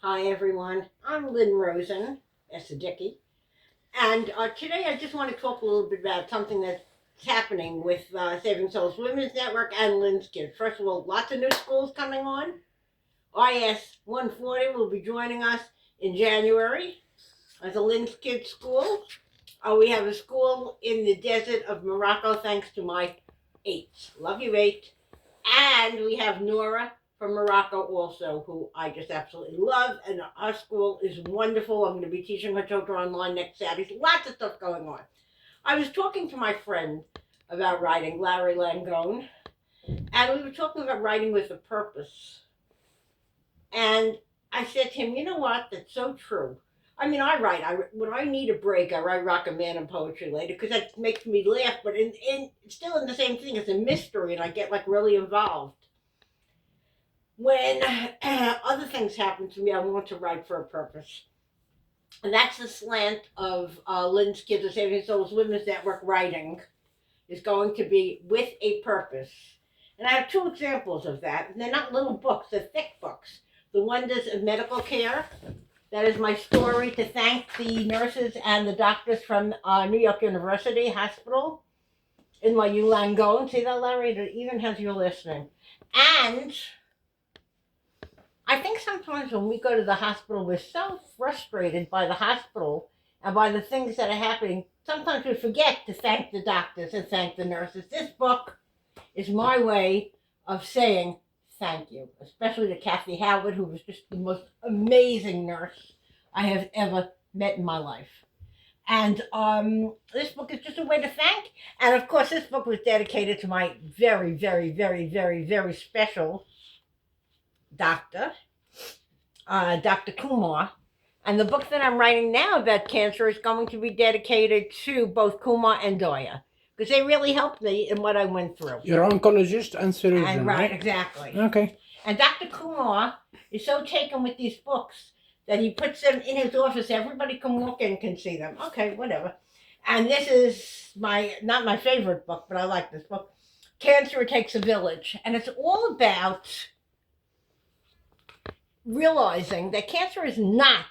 Hi everyone, I'm Lynn Rosen Essadiki, and today I just want to talk a little bit about something that's happening with Saving Souls Women's Network and Lynn's Kids. First of all, lots of new schools coming on. IS 140 will be joining us in January as a Lynn's Kids school. We have a school in the desert of Morocco, thanks to my eights. Love you, eight. And we have Nora from Morocco also, who I just absolutely love. And our school is wonderful. I'm going to be teaching her children online next Saturday. Lots of stuff going on. I was talking to my friend about writing, Larry Langone, and we were talking about writing with a purpose. And I said to him, you know what? That's so true. I mean, I write. When I need a break, I write Rock and Man and Poetry later because that makes me laugh. But still in the same thing, it's a mystery, and I get like really involved. When other things happen to me, I want to write for a purpose, and that's the slant of Lynn's Kids, the Saving Souls Women's Network writing is going to be with a purpose. And I have two examples of that. And they're not little books; they're thick books. The Wonders of Medical Care. That is my story to thank the nurses and the doctors from New York University Hospital in my Langone. See that, Larry? It even has your listening. And I think sometimes when we go to the hospital, we're so frustrated by the hospital and by the things that are happening. Sometimes we forget to thank the doctors and thank the nurses. This book is my way of saying thank you, especially to Kathy Howard, who was just the most amazing nurse I have ever met in my life. And this book is just a way to thank. And of course, this book was dedicated to my very, very, very, very, very special doctor, Dr. Kumar. And the book that I'm writing now about cancer is going to be dedicated to both Kumar and Doya, because they really helped me in what I went through. You're oncologist and surgeon, right? right? Exactly. Okay. And Dr. Kumar is so taken with these books that he puts them in his office. Everybody can walk in, can see them. Okay, whatever. And this is not my favorite book, but I like this book. Cancer, It Takes a Village. And it's all about realizing that cancer is not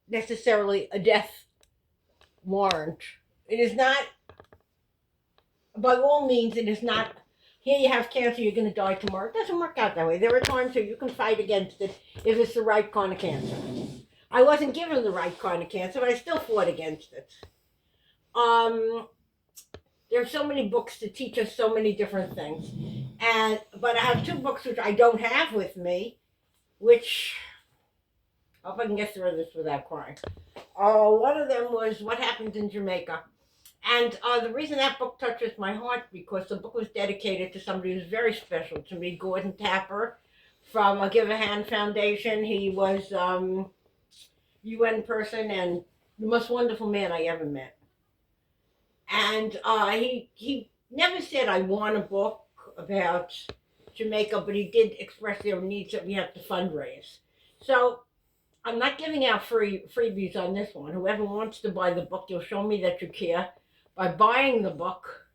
necessarily a death warrant. It is not, by all means, it is not, here you have cancer, you're going to die tomorrow. It doesn't work out that way. There are times where you can fight against it if it's the right kind of cancer. I wasn't given the right kind of cancer, but I still fought against it. There are so many books to teach us so many different things. But I have two books which I don't have with me, which, I hope I can get through this without crying. One of them was What Happened in Jamaica. And the reason that book touches my heart, because the book was dedicated to somebody who's very special to me, Gordon Tapper from Give a Hand Foundation. He was UN person and the most wonderful man I ever met. And he never said, I want a book about Jamaica, but he did express their needs that we have to fundraise. So I'm not giving out freebies on this one. Whoever wants to buy the book, you'll show me that you care by buying the book.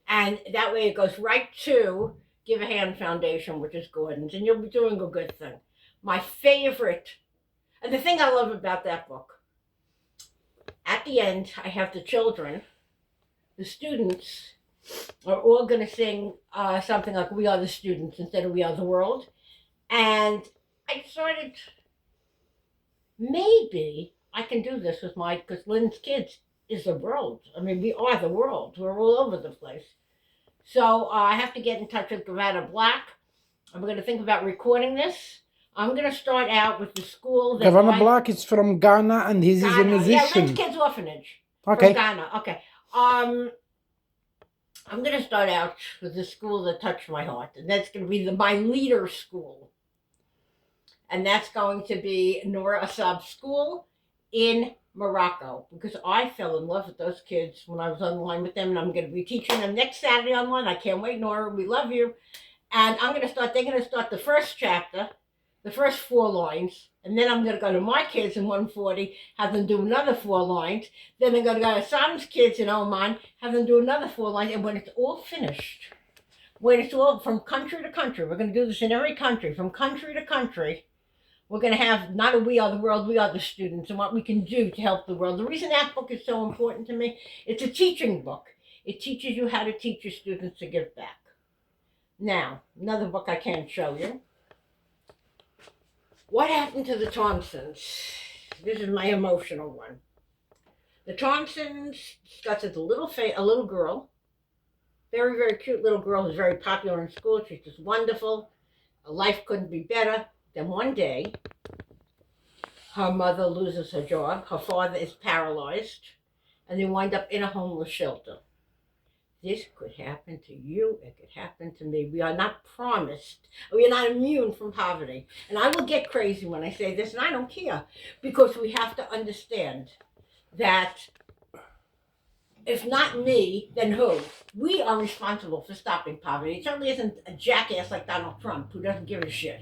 And that way it goes right to Give a Hand Foundation, which is Gordon's, and you'll be doing a good thing. My favorite, and the thing I love about that book, at the end, I have the children, the students, are all going to sing something like We Are the Students instead of We Are the World. And I decided maybe I can do this with because Lynn's Kids is the world. I mean, we are the world. We're all over the place. So I have to get in touch with Gavana Black. I'm going to think about recording this. I'm going to start out with the school. Gavana Black is from Ghana and he's a musician. Yeah, Lynn's Kids Orphanage. Okay. From Ghana. Okay. I'm going to start out with the school that touched my heart. And that's going to be my leader school. And that's going to be Nora Asab School in Morocco, because I fell in love with those kids when I was online with them, and I'm going to be teaching them next Saturday online. I can't wait, Nora. We love you. And they're going to start the first chapter, the first 4 lines, and then I'm going to go to my kids in 140, have them do another 4 lines. Then they're going to go to Sam's kids in Oman, have them do another 4 lines. And when it's all finished, when it's all from country to country, we're going to do this in every country, from country to country, We're going to have not a we are the world, we are the students, and what we can do to help the world. The reason that book is so important to me, it's a teaching book. It teaches you how to teach your students to give back. Now, another book I can't show you. What Happened to the Thompsons? This is my emotional one. The Thompsons discusses a little girl, very, very cute little girl who's very popular in school. She's just wonderful. Her life couldn't be better. Then one day, her mother loses her job. Her father is paralyzed. And they wind up in a homeless shelter. This could happen to you. It could happen to me. We are not promised. We are not immune from poverty. And I will get crazy when I say this, and I don't care. Because we have to understand that if not me, then who? We are responsible for stopping poverty. It certainly isn't a jackass like Donald Trump who doesn't give a shit.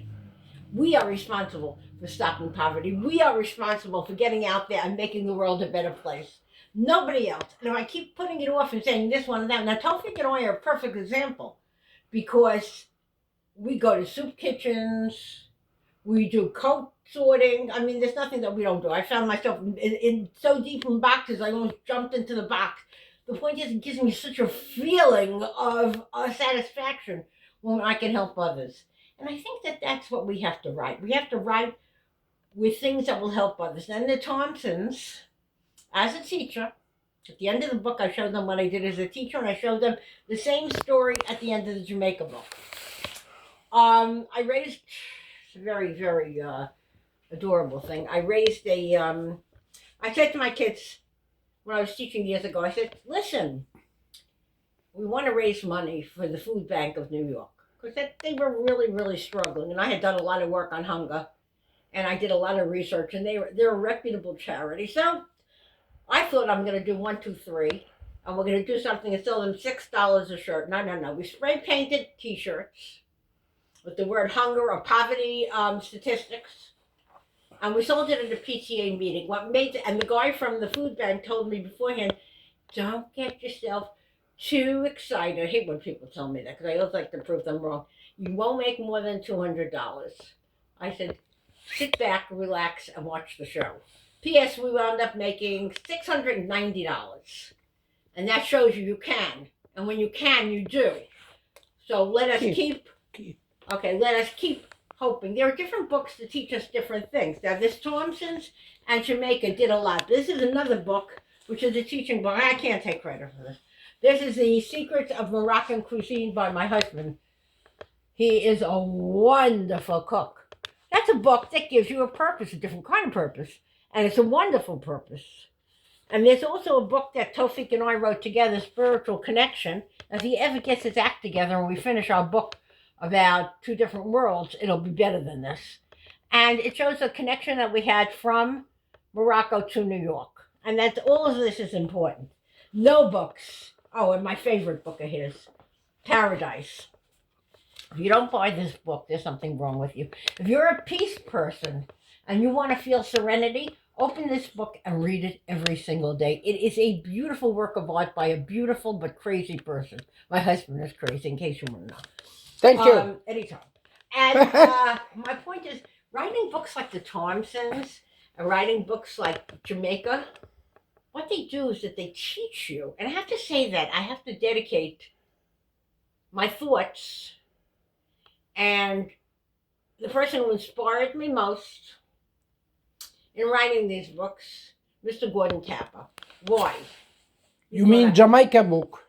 We are responsible for stopping poverty. We are responsible for getting out there and making the world a better place. Nobody else. And if I keep putting it off and saying this one and that, now Taoufik and I are a perfect example because we go to soup kitchens, we do coat sorting. I mean, there's nothing that we don't do. I found myself in so deep in boxes, I almost jumped into the box. The point is, it gives me such a feeling of satisfaction when I can help others. And I think that that's what we have to write. We have to write with things that will help others. And the Thompsons, as a teacher, at the end of the book, I showed them what I did as a teacher, and I showed them the same story at the end of the Jamaica book. I raised a very, very adorable thing. I said to my kids when I was teaching years ago, I said, listen, we want to raise money for the food bank of New York. Because they were really, really struggling. And I had done a lot of work on hunger. And I did a lot of research. And they're a reputable charity. So I thought I'm going to do 1, 2, 3. And we're going to do something and sell them $6 a shirt. No. We spray painted T-shirts with the word hunger or poverty statistics. And we sold it at a PTA meeting. And the guy from the food bank told me beforehand, don't get yourself too excited. I hate when people tell me that because I always like to prove them wrong. You won't make more than $200. I said, sit back, relax, and watch the show. P.S. We wound up making $690. And that shows you can. And when you can, you do. So let us keep hoping. There are different books to teach us different things. Now, this Thompsons and Jamaica did a lot. This is another book, which is a teaching book. I can't take credit for this. This is The Secrets of Moroccan Cuisine by my husband. He is a wonderful cook. That's a book that gives you a purpose, a different kind of purpose. And it's a wonderful purpose. And there's also a book that Taoufik and I wrote together, Spiritual Connection. If he ever gets his act together and we finish our book about 2 different worlds, it'll be better than this. And it shows a connection that we had from Morocco to New York. And that's all of this is important. No books. Oh, and my favorite book of his, Paradise. If you don't buy this book, there's something wrong with you. If you're a peace person and you want to feel serenity, open this book and read it every single day. It is a beautiful work of art by a beautiful but crazy person. My husband is crazy, in case you want to know. Thank you. Anytime. And my point is, writing books like the Thompsons and writing books like Jamaica, what they do is that they teach you, and I have to say that, I have to dedicate my thoughts and the person who inspired me most in writing these books, Mr. Gordon Tapper. Why? You mean Jamaica book?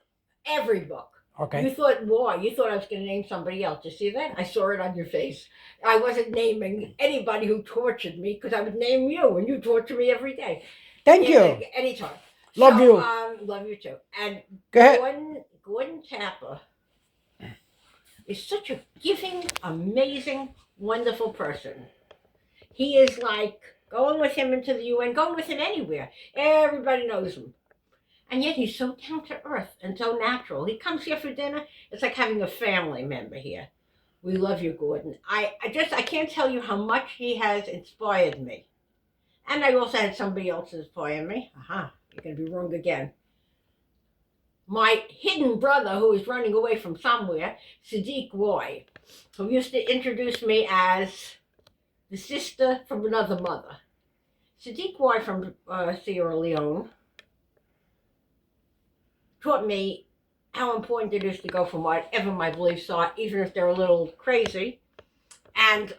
Every book. Okay. You thought, why? You thought I was going to name somebody else. You see that? I saw it on your face. I wasn't naming anybody who tortured me because I would name you, and you torture me every day. Thank you. Anytime. Love you. Love you too. And Go ahead. Gordon Tapper is such a giving, amazing, wonderful person. He is like going with him into the UN, going with him anywhere. Everybody knows him. And yet he's so down to earth and so natural. He comes here for dinner. It's like having a family member here. We love you, Gordon. I can't tell you how much he has inspired me. And I also had somebody else inspire me. You're going to be wrong again. My hidden brother who is running away from somewhere, Sadiq Roy, who used to introduce me as the sister from another mother. Sadiq White from Sierra Leone taught me how important it is to go from whatever my beliefs are, even if they're a little crazy. And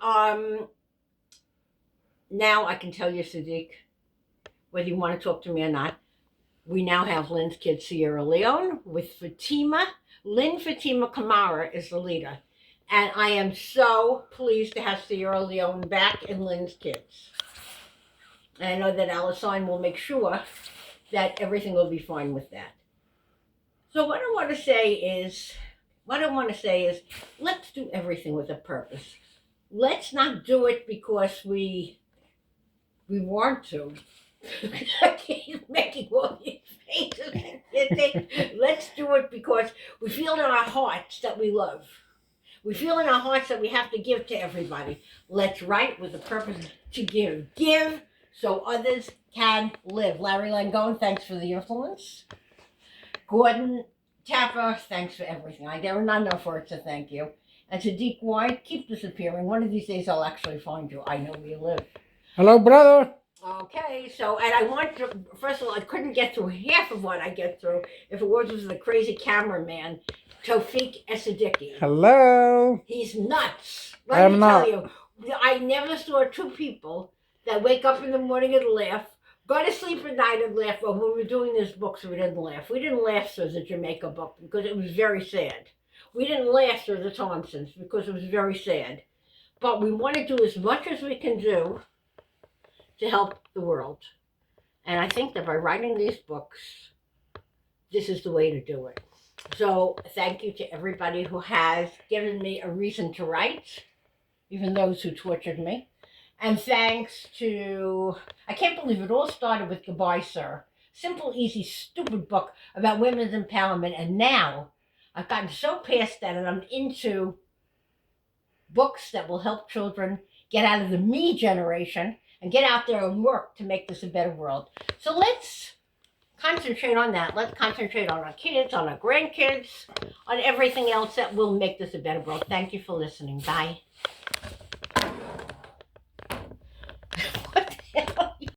now I can tell you, Sadiq, whether you want to talk to me or not, we now have Lynn's Kids Sierra Leone with Fatima. Lynn Fatima Kamara is the leader. And I am so pleased to have Sierra Leone back in Lynn's Kids. And I know that Alison will make sure that everything will be fine with that. So what I want to say is, let's do everything with a purpose. Let's not do it because we want to. I keep making all these faces. Let's do it because we feel in our hearts that we love. We feel in our hearts that we have to give to everybody. Let's write with a purpose to give. Give so others can live. Larry Langone, thanks for the influence. Gordon Tapper, thanks for everything. There are not enough words to thank you. And Sadiq White, keep disappearing. One of these days I'll actually find you. I know where you live. Hello, brother. Okay, so, and I want to, first of all, I couldn't get through half of what I get through if it was the crazy cameraman, Taoufik Essadiki. Hello. He's nuts. I am not. Tell you, I never saw two people that wake up in the morning and laugh, go to sleep at night and laugh. Well, when we were doing this book, so we didn't laugh. We didn't laugh through the Jamaica book because it was very sad. We didn't laugh through the Thompsons because it was very sad. But we want to do as much as we can do to help the world. And I think that by writing these books, this is the way to do it. So thank you to everybody who has given me a reason to write, even those who tortured me. And thanks to, I can't believe it all started with Goodbye, Sir. Simple, easy, stupid book about women's empowerment. And now I've gotten so past that and I'm into books that will help children get out of the me generation and get out there and work to make this a better world. So let's concentrate on that. Let's concentrate on our kids, on our grandkids, on everything else that will make this a better world. Thank you for listening. Bye.